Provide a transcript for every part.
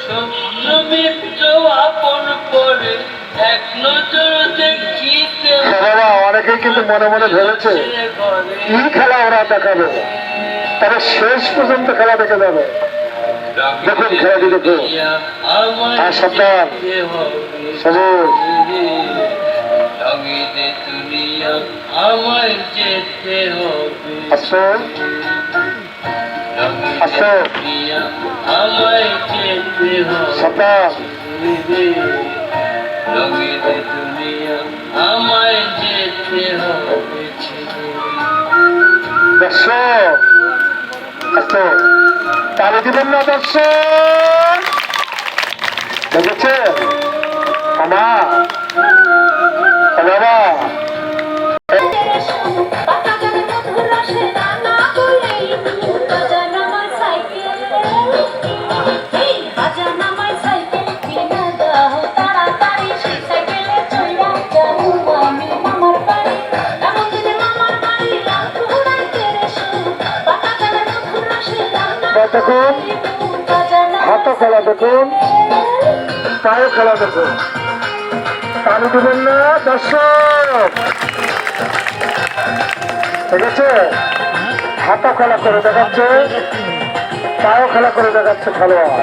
শত্রু মিত্র আপন করে এক নজর দেখিতে। বাবা অনেকেই কিন্তু মনে মনে ভেবেছে কি খেলা ওরা দেখাবে, তবে শেষ পর্যন্ত খেলা দেখে যাবে। দেখুন খেলাটি দেখুন। আর সাবধান সবুজ। আমায় যেতে হবে, আসো আসো আমায় যেতে হবে, সাবধান। রঙিন দুনিয়া আমায় যেতে হবে। দর্শক আসো, তালি দিবেন না দর্শক? দেখেছে আমার বাবা দেখুন, হাতও খেলা দেখুন, পায়েও খেলা দেখুন। তালি দিবেন না দর্শক? ঠিক আছে, হাতও খেলা করে দেখাচ্ছে, পায়েও খেলা করে দেখাচ্ছে খেলোয়াড়।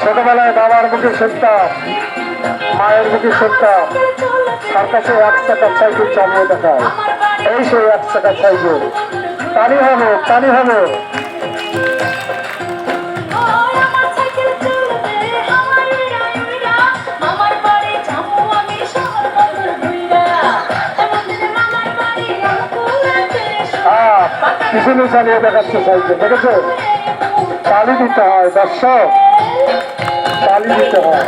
ছোটবেলায় বাবার মুখে শুনতাম, মায়ের মুখে শুনতাম, তার কাছে 1 টাকার সাইকেল চালিয়ে দেখায়। এই সেই 1 টাকার সাইকেল। তালি হবে, তালি হবে। পিছনে চালিয়ে দেখাচ্ছে সাইকেল, দেখেছো? তালি দিতে হয় দর্শক, তালি দিতে হয়।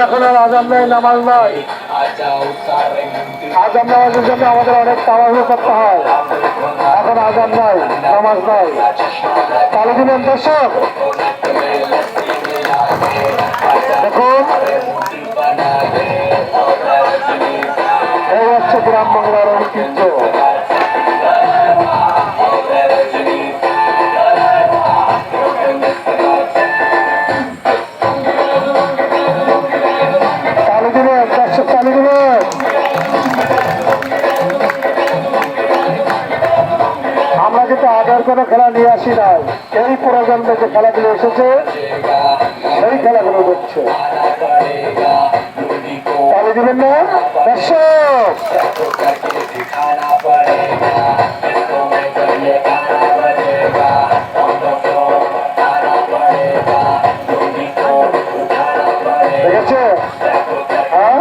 এখন আর আজান নাই, নামাজ নাই। আজান নামাজের জন্য আমাদের অনেক তাড়াহুড়ো করতে হয়। এখন আজান নাই, নামাজ নাই। তালি দিলেন দর্শক? দেখুন এই হচ্ছে গ্রাম বাংলার ঐতিহ্য। তালি দিবেন দর্শক, তালি দিবেন। আমরা কিন্তু আগের কোনো খেলা নিয়ে আসি নাই, এই প্রজন্মে যে খেলাগুলো এসেছে সেই খেলাগুলো দেখছে। তালি দিবেন না দর্শক? দেখেছে? হ্যাঁ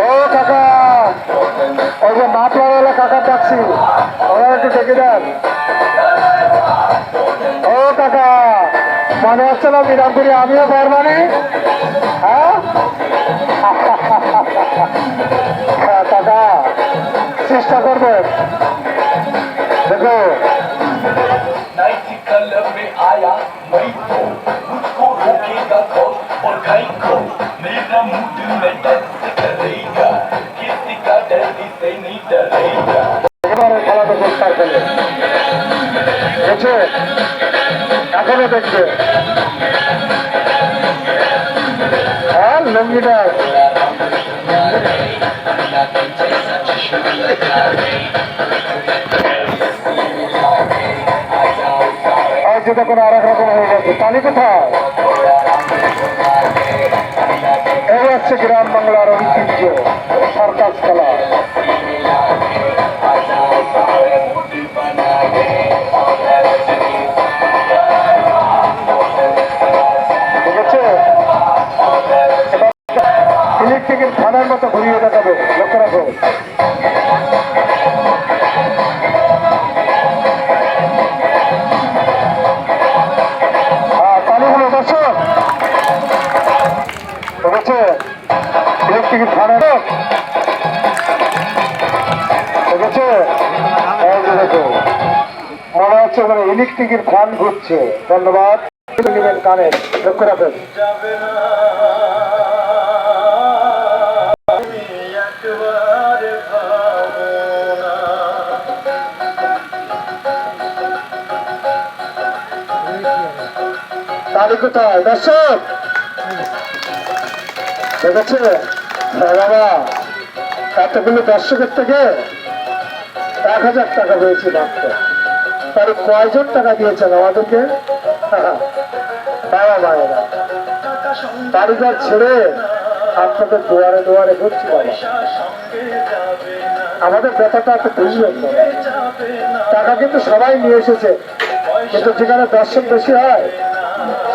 ও কাকা, ওই যে মাঠ লাগালে কাকা ডাকছি, ওরা একটু ডেকে দেন। ও কাকা, মনে হচ্ছে না বিরামপুরে আমিও পারবানি? হ্যাঁ কাকা চেষ্টা করবেন। দেখো आया मई को मुझको रोकेगा कौन और कहीं को मेरा मूड में डांस करेगा, किसी का डर से नहीं डरेगा। এবারে খেলা তো চেষ্টা করে দেখছে, এখনো দেখছে। হ্যাঁ লঙ্গিটা যেটা কোনো আর এক রকম হয়ে গেছে। তালি কোথায়? এই হচ্ছে গ্রাম বাংলার ঐতিহ্য, সার্কাস খেলা। ঠিক আছে, ইলেকট্রিকের থানার মতো ঘুরিয়ে দেখাবে, লক্ষ্য রাখো। ইলেকট্রিক ফানে দেখেছে, মনে হচ্ছে ওখানে ইলেকট্রিকের ফ্যান ঘুরছে। ধন্যবাদ, নেবেন কানে, লক্ষ্য রাখেন। তালি কোথায় দর্শক দেখেছে? হ্যাঁ বাবা, এতগুলো দর্শকের থেকে 1000 টাকা পেয়েছি মাত্র। তাহলে কয়জন টাকা দিয়েছেন আমাদেরকে? বাবা মায়েরা বাড়িঘর ছেড়ে আপনাদের দুয়ারে দুয়ারে ঘুরছি বাবা। আমাদের ব্যথাটা একটু বুঝবেন না। টাকা কিন্তু সবাই নিয়ে এসেছে, কিন্তু যেখানে দর্শক বেশি হয়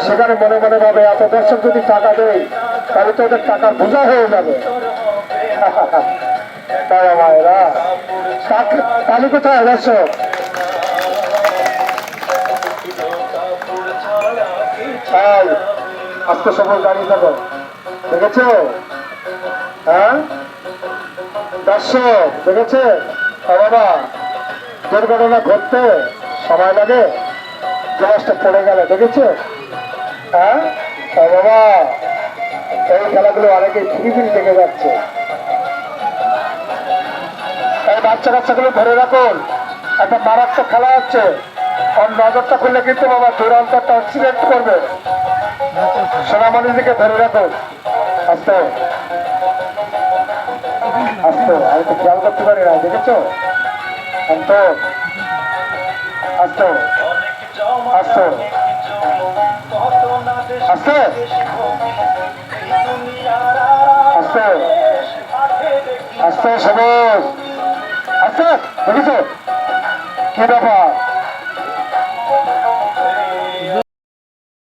সেখানে মনে মনে ভাবে এত দর্শক যদি টাকা দেয় তাহলে তো ওদের টাকার বোঝা হয়ে যাবে। বাবা মায়েরা তালি কোথায় দর্শক? আজকে সবাই দাঁড়িয়ে থাকো, দেখেছো? হ্যাঁ দর্শক দেখেছে? বাবা দুর্ঘটনা ঘটতে সময় লাগে, গ্লাসটা পড়ে গেল, দেখেছো? হ্যাঁ বাবা, এই খেলাগুলো অনেকেই ফিরিফিরি দেখে যাচ্ছে। এই বাচ্চা কাচ্চাগুলো ধরে রাখুন, একটা মারাত্মক খেলা হচ্ছে। আর নজরটা খুললে কিন্তু বাবা দুরন্ত একটা অ্যাক্সিডেন্ট করবে। সোনামণি দিকে ধরে রাখুন। আস্তে আস্তে, আমি তো খেয়াল করতে পারি না, দেখেছো? অন্ত আস্তে আস্তে আস্তে আস্তে